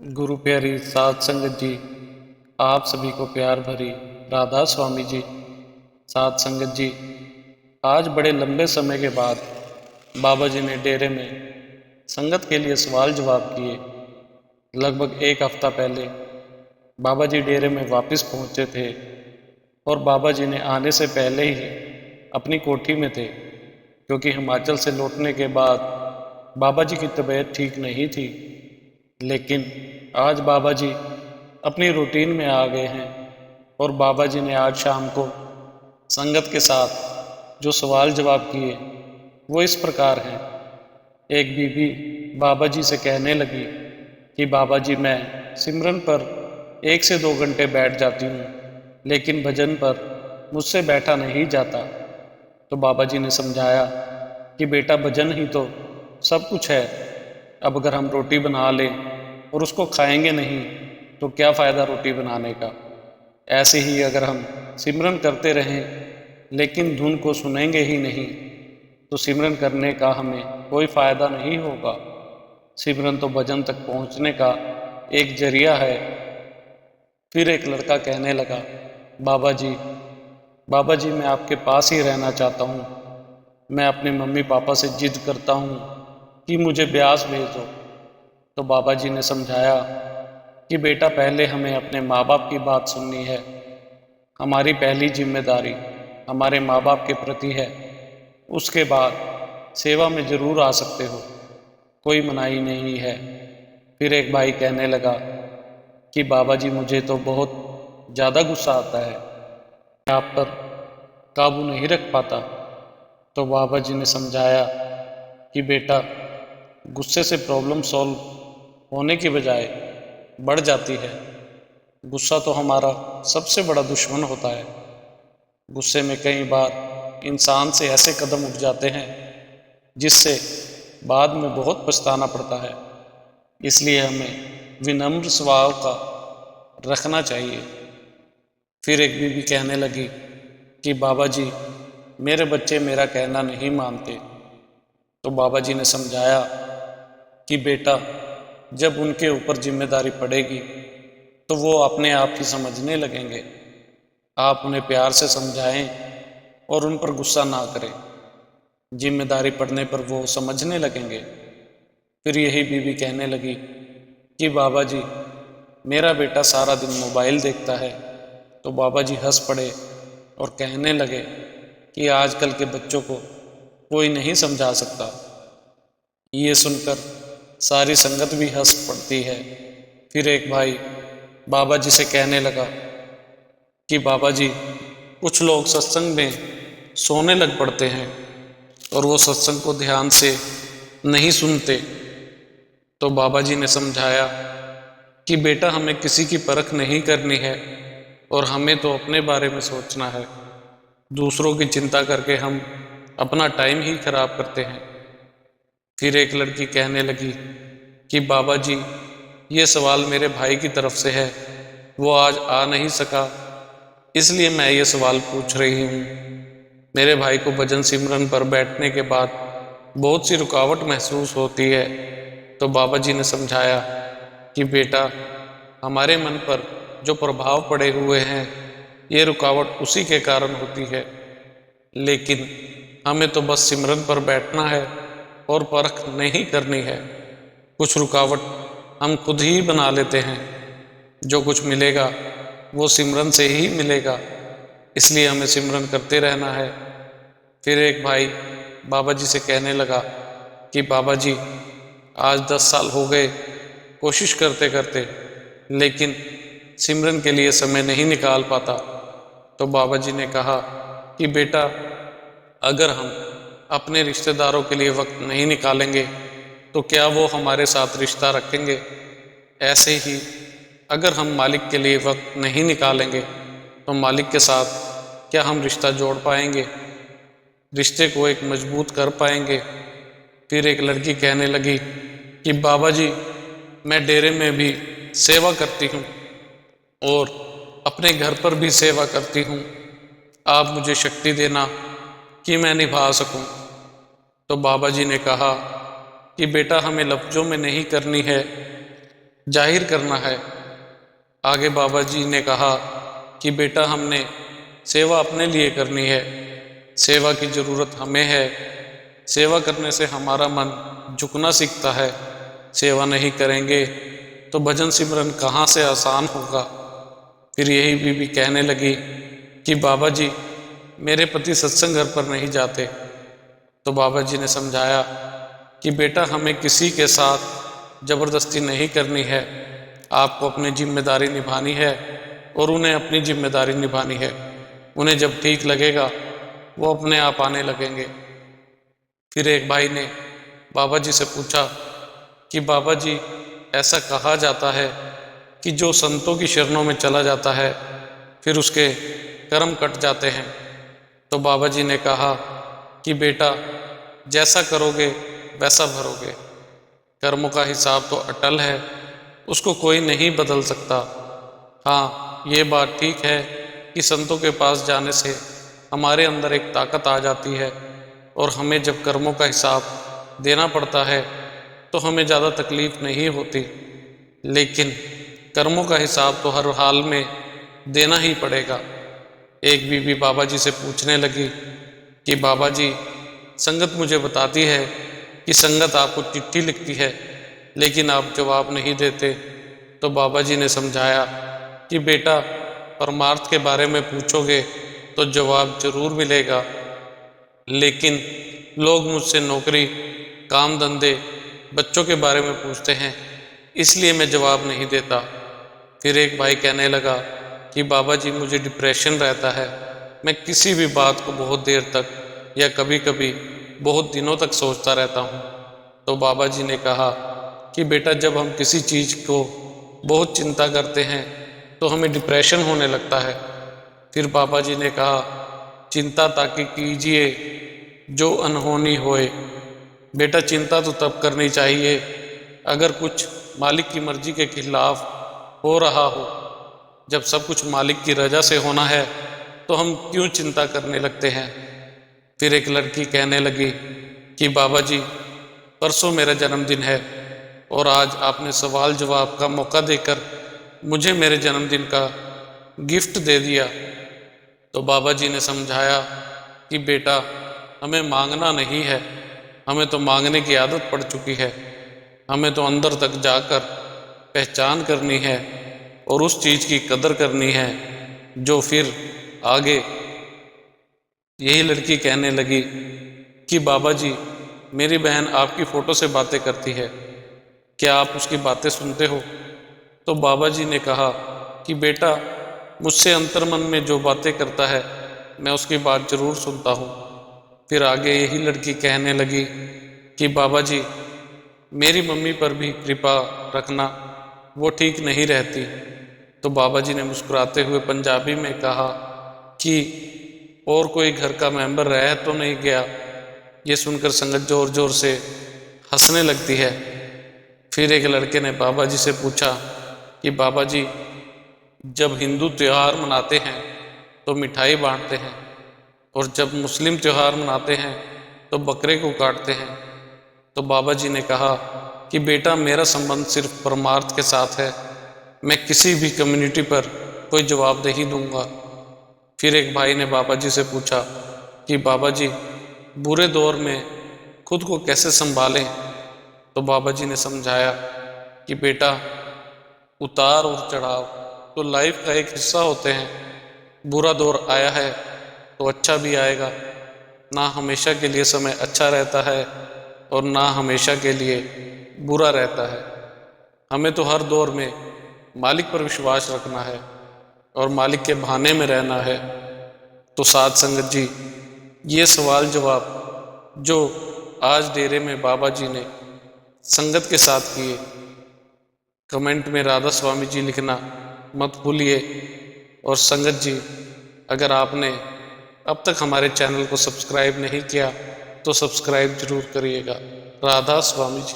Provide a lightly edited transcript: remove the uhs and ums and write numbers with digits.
गुरु प्यारी साध संगत जी, आप सभी को प्यार भरी राधा स्वामी जी। साध संगत जी, आज बड़े लंबे समय के बाद बाबा जी ने डेरे में संगत के लिए सवाल जवाब किए। लगभग एक हफ्ता पहले बाबा जी डेरे में वापस पहुंचे थे और बाबा जी ने आने से पहले ही अपनी कोठी में थे, क्योंकि हिमाचल से लौटने के बाद बाबा जी की तबीयत ठीक नहीं थी। लेकिन आज बाबा जी अपनी रूटीन में आ गए हैं और बाबा जी ने आज शाम को संगत के साथ जो सवाल जवाब किए वो इस प्रकार हैं। एक बीबी बाबा जी से कहने लगी कि बाबा जी, मैं सिमरन पर 1 से 2 घंटे बैठ जाती हूँ, लेकिन भजन पर मुझसे बैठा नहीं जाता। तो बाबा जी ने समझाया कि बेटा, भजन ही तो सब कुछ है। अब अगर हम रोटी बना लें और उसको खाएंगे नहीं तो क्या फ़ायदा रोटी बनाने का। ऐसे ही अगर हम सिमरन करते रहें लेकिन धुन को सुनेंगे ही नहीं तो सिमरन करने का हमें कोई फ़ायदा नहीं होगा। सिमरन तो भजन तक पहुंचने का एक जरिया है। फिर एक लड़का कहने लगा, बाबा जी, बाबा जी, मैं आपके पास ही रहना चाहता हूँ। मैं अपने मम्मी पापा से जिद करता हूँ कि मुझे ब्यास भेज दो। तो बाबा जी ने समझाया कि बेटा, पहले हमें अपने माँ बाप की बात सुननी है। हमारी पहली जिम्मेदारी हमारे माँ बाप के प्रति है। उसके बाद सेवा में जरूर आ सकते हो, कोई मनाही नहीं है। फिर एक भाई कहने लगा कि बाबा जी, मुझे तो बहुत ज़्यादा गुस्सा आता है, मैं आप पर काबू नहीं रख पाता। तो बाबा जी ने समझाया कि बेटा, गुस्से से प्रॉब्लम सॉल्व होने की बजाय बढ़ जाती है। गुस्सा तो हमारा सबसे बड़ा दुश्मन होता है। गुस्से में कई बार इंसान से ऐसे कदम उठ जाते हैं जिससे बाद में बहुत पछताना पड़ता है। इसलिए हमें विनम्र स्वभाव का रखना चाहिए। फिर एक बीबी कहने लगी कि बाबा जी, मेरे बच्चे मेरा कहना नहीं मानते। तो बाबा जी ने समझाया कि बेटा, जब उनके ऊपर जिम्मेदारी पड़ेगी तो वो अपने आप ही समझने लगेंगे। आप उन्हें प्यार से समझाएं और उन पर गुस्सा ना करें। जिम्मेदारी पड़ने पर वो समझने लगेंगे। फिर यही बीवी कहने लगी कि बाबा जी, मेरा बेटा सारा दिन मोबाइल देखता है। तो बाबा जी हंस पड़े और कहने लगे कि आजकल के बच्चों को कोई नहीं समझा सकता। ये सुनकर सारी संगत भी हंस पड़ती है। फिर एक भाई बाबा जी से कहने लगा कि बाबा जी, कुछ लोग सत्संग में सोने लग पड़ते हैं और वो सत्संग को ध्यान से नहीं सुनते। तो बाबा जी ने समझाया कि बेटा, हमें किसी की परख नहीं करनी है और हमें तो अपने बारे में सोचना है। दूसरों की चिंता करके हम अपना टाइम ही खराब करते हैं। फिर एक लड़की कहने लगी कि बाबा जी, ये सवाल मेरे भाई की तरफ से है। वो आज आ नहीं सका, इसलिए मैं ये सवाल पूछ रही हूँ। मेरे भाई को भजन सिमरन पर बैठने के बाद बहुत सी रुकावट महसूस होती है। तो बाबा जी ने समझाया कि बेटा, हमारे मन पर जो प्रभाव पड़े हुए हैं, ये रुकावट उसी के कारण होती है। लेकिन हमें तो बस सिमरन पर बैठना है और परख नहीं करनी है। कुछ रुकावट हम खुद ही बना लेते हैं। जो कुछ मिलेगा वो सिमरन से ही मिलेगा, इसलिए हमें सिमरन करते रहना है। फिर एक भाई बाबा जी से कहने लगा कि बाबा जी, आज 10 साल हो गए कोशिश करते करते, लेकिन सिमरन के लिए समय नहीं निकाल पाता। तो बाबा जी ने कहा कि बेटा, अगर हम अपने रिश्तेदारों के लिए वक्त नहीं निकालेंगे तो क्या वो हमारे साथ रिश्ता रखेंगे। ऐसे ही अगर हम मालिक के लिए वक्त नहीं निकालेंगे तो मालिक के साथ क्या हम रिश्ता जोड़ पाएंगे, रिश्ते को एक मजबूत कर पाएंगे। फिर एक लड़की कहने लगी कि बाबा जी, मैं डेरे में भी सेवा करती हूँ और अपने घर पर भी सेवा करती हूँ। आप मुझे शक्ति देना कि मैं निभा सकूं। तो बाबा जी ने कहा कि बेटा, हमें लफ्जों में नहीं करनी है, जाहिर करना है। आगे बाबा जी ने कहा कि बेटा, हमने सेवा अपने लिए करनी है, सेवा की ज़रूरत हमें है। सेवा करने से हमारा मन झुकना सीखता है। सेवा नहीं करेंगे तो भजन सिमरन कहाँ से आसान होगा। फिर यही बीबी कहने लगी कि बाबा जी, मेरे पति सत्संग घर पर नहीं जाते। तो बाबा जी ने समझाया कि बेटा, हमें किसी के साथ ज़बरदस्ती नहीं करनी है। आपको अपनी जिम्मेदारी निभानी है और उन्हें अपनी जिम्मेदारी निभानी है। उन्हें जब ठीक लगेगा वो अपने आप आने लगेंगे। फिर एक भाई ने बाबा जी से पूछा कि बाबा जी, ऐसा कहा जाता है कि जो संतों की शरणों में चला जाता है फिर उसके कर्म कट जाते हैं। तो बाबा जी ने कहा कि बेटा, जैसा करोगे वैसा भरोगे। कर्मों का हिसाब तो अटल है, उसको कोई नहीं बदल सकता। हाँ, ये बात ठीक है कि संतों के पास जाने से हमारे अंदर एक ताकत आ जाती है और हमें जब कर्मों का हिसाब देना पड़ता है तो हमें ज़्यादा तकलीफ नहीं होती। लेकिन कर्मों का हिसाब तो हर हाल में देना ही पड़ेगा। एक बीबी बाबा जी से पूछने लगी कि बाबा जी, संगत मुझे बताती है कि संगत आपको चिट्ठी लिखती है लेकिन आप जवाब नहीं देते। तो बाबा जी ने समझाया कि बेटा, परमार्थ के बारे में पूछोगे तो जवाब जरूर मिलेगा, लेकिन लोग मुझसे नौकरी, काम धंधे, बच्चों के बारे में पूछते हैं, इसलिए मैं जवाब नहीं देता। फिर एक भाई कहने लगा कि बाबा जी, मुझे डिप्रेशन रहता है। मैं किसी भी बात को बहुत देर तक या कभी कभी बहुत दिनों तक सोचता रहता हूँ। तो बाबा जी ने कहा कि बेटा, जब हम किसी चीज़ को बहुत चिंता करते हैं तो हमें डिप्रेशन होने लगता है। फिर बाबा जी ने कहा, चिंता ताकि कीजिए जो अनहोनी होए। बेटा, चिंता तो तब करनी चाहिए अगर कुछ मालिक की मर्जी के खिलाफ हो रहा हो। जब सब कुछ मालिक की रजा से होना है तो हम क्यों चिंता करने लगते हैं। फिर एक लड़की कहने लगी कि बाबा जी, परसों मेरा जन्मदिन है और आज आपने सवाल जवाब का मौका देकर मुझे मेरे जन्मदिन का गिफ्ट दे दिया। तो बाबा जी ने समझाया कि बेटा, हमें मांगना नहीं है, हमें तो मांगने की आदत पड़ चुकी है। हमें तो अंदर तक जाकर पहचान करनी है और उस चीज़ की कदर करनी है जो फिर आगे। यही लड़की कहने लगी कि बाबा जी, मेरी बहन आपकी फ़ोटो से बातें करती है, क्या आप उसकी बातें सुनते हो। तो बाबा जी ने कहा कि बेटा, मुझसे अंतर्मन में जो बातें करता है मैं उसकी बात जरूर सुनता हूँ। फिर आगे यही लड़की कहने लगी कि बाबा जी, मेरी मम्मी पर भी कृपा रखना, वो ठीक नहीं रहती। तो बाबा जी ने मुस्कुराते हुए पंजाबी में कहा कि और कोई घर का मेंबर रह तो नहीं गया। ये सुनकर संगत जोर जोर से हंसने लगती है। फिर एक लड़के ने बाबा जी से पूछा कि बाबा जी, जब हिंदू त्यौहार मनाते हैं तो मिठाई बांटते हैं और जब मुस्लिम त्यौहार मनाते हैं तो बकरे को काटते हैं। तो बाबा जी ने कहा कि बेटा, मेरा संबंध सिर्फ परमार्थ के साथ है। मैं किसी भी कम्युनिटी पर कोई जवाबदेही दूंगा। फिर एक भाई ने बाबा जी से पूछा कि बाबा जी, बुरे दौर में खुद को कैसे संभालें। तो बाबा जी ने समझाया कि बेटा, उतार और चढ़ाव तो लाइफ का एक हिस्सा होते हैं। बुरा दौर आया है तो अच्छा भी आएगा। ना हमेशा के लिए समय अच्छा रहता है और ना हमेशा के लिए बुरा रहता है। हमें तो हर दौर में मालिक पर विश्वास रखना है और मालिक के बहाने में रहना है। तो साथ संगत जी, ये सवाल जवाब जो आज डेरे में बाबा जी ने संगत के साथ किए, कमेंट में राधा स्वामी जी लिखना मत भूलिए। और संगत जी, अगर आपने अब तक हमारे चैनल को सब्सक्राइब नहीं किया तो सब्सक्राइब जरूर करिएगा। राधा स्वामी जी।